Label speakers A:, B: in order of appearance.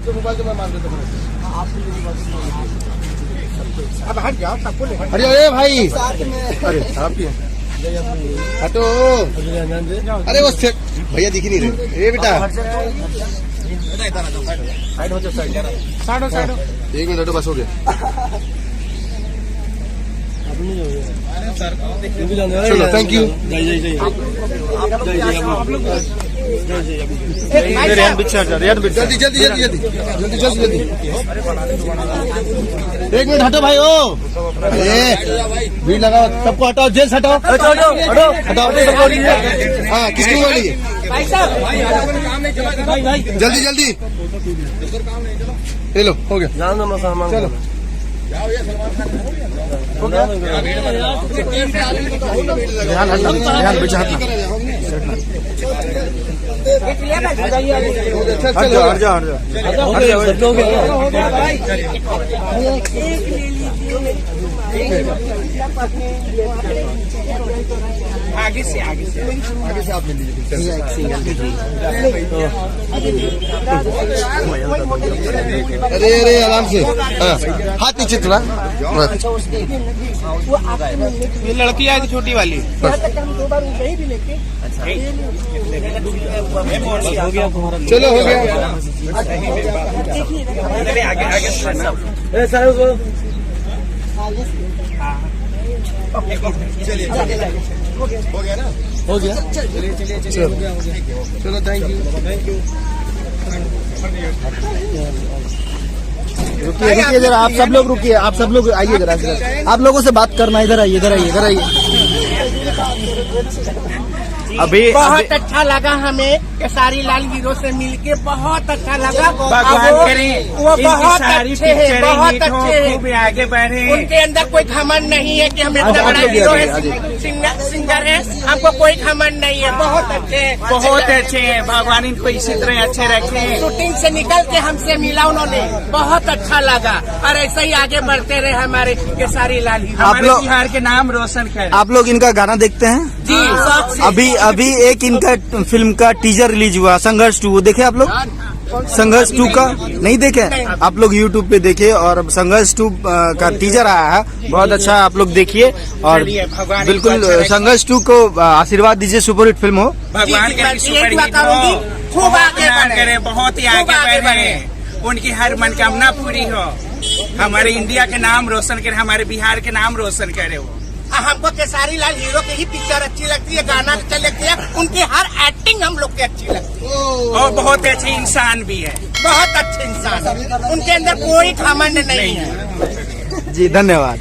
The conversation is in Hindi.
A: तो मोबाइल तो मैं मान देता हूँ। अब हट जाओ, सबको ले। अरे अरे भाई, अरे आप ही हटो। अरे वो भैया दिख ही नहीं रहे। ये बेटा साइड 1 मिनट हटो, बस हो गया। चलो थैंक यू। जल्दी जल्दी जल्दी जल्दी जल्दी जल्दी जल्दी 1 मिनट हटो भाई। ओ भीड़ लगाओ, सबको हटाओ, जेल से हटाओ, हटाओ हटाओ। हाँ किसकी वाली है? जल्दी जल्दी ले लो, हो गया। चलो ध्यान पीछे हटना। आगे से आप ले लीजिए। अरे अरे आराम से, हाथ नीचे थोड़ा। ये लड़की आई थी छोटी वाली। चलो हो गया। चलिए हो गया ना, हो गया। चलो थैंक यू। रुकिए रुकिए जरा, आप सब लोग रुकिए, आप सब लोग आइए जरा, आप लोगों से बात करना। इधर आइए इधर आइए इधर आइए।
B: अभी
C: बहुत अच्छा लगा हमें केसारी लाल हीरो से मिलके, बहुत अच्छा लगा।
B: भगवान करें
C: वो बहुत अच्छे हैं, बहुत अच्छे हैं,
B: खूब आगे बढ़े।
C: उनके अंदर कोई घमंड नहीं है कि हम इतना बड़ा हीरो है, सिंगर है, हमको कोई घमंड नहीं है। बहुत अच्छे हैं,
B: बहुत अच्छे हैं। भगवान इनको इसी तरह अच्छे रखे।
C: शूटिंग से निकल के हमसे मिला उन्होंने, बहुत अच्छा लगा। और ऐसे ही आगे बढ़ते रहे हमारे केसारी लाल हीरो।
B: हमारे बिहार के नाम रोशन करें।
D: आप लोग इनका गाना देखते हैं?
C: जी
D: अभी एक इनका फिल्म का टीजर रिलीज हुआ, संघर्ष 2, वो देखे आप लोग? संघर्ष 2 का नहीं देखे? आप लोग YouTube पे देखे, और संघर्ष 2 का टीजर आया है, बहुत अच्छा, आप लोग देखिए। और बिल्कुल संघर्ष 2 को आशीर्वाद दीजिए, सुपरहिट फिल्म हो।
B: भगवान के सुपरहिट हो,
C: खूब आगे
B: करे, बहुत ही आगे बढ़े, उनकी हर मनकामना पूरी हो, हमारे इंडिया के नाम रोशन करे, हमारे बिहार के नाम रोशन करे वो।
C: हमको केसारी लाल हीरो की ही पिक्चर अच्छी लगती है, गाना अच्छा लगती है, उनकी हर एक्टिंग हम लोग की अच्छी लगती है।
B: और बहुत अच्छे इंसान भी है,
C: बहुत अच्छे इंसान, उनके अंदर कोई घमंड नहीं है।
D: जी धन्यवाद।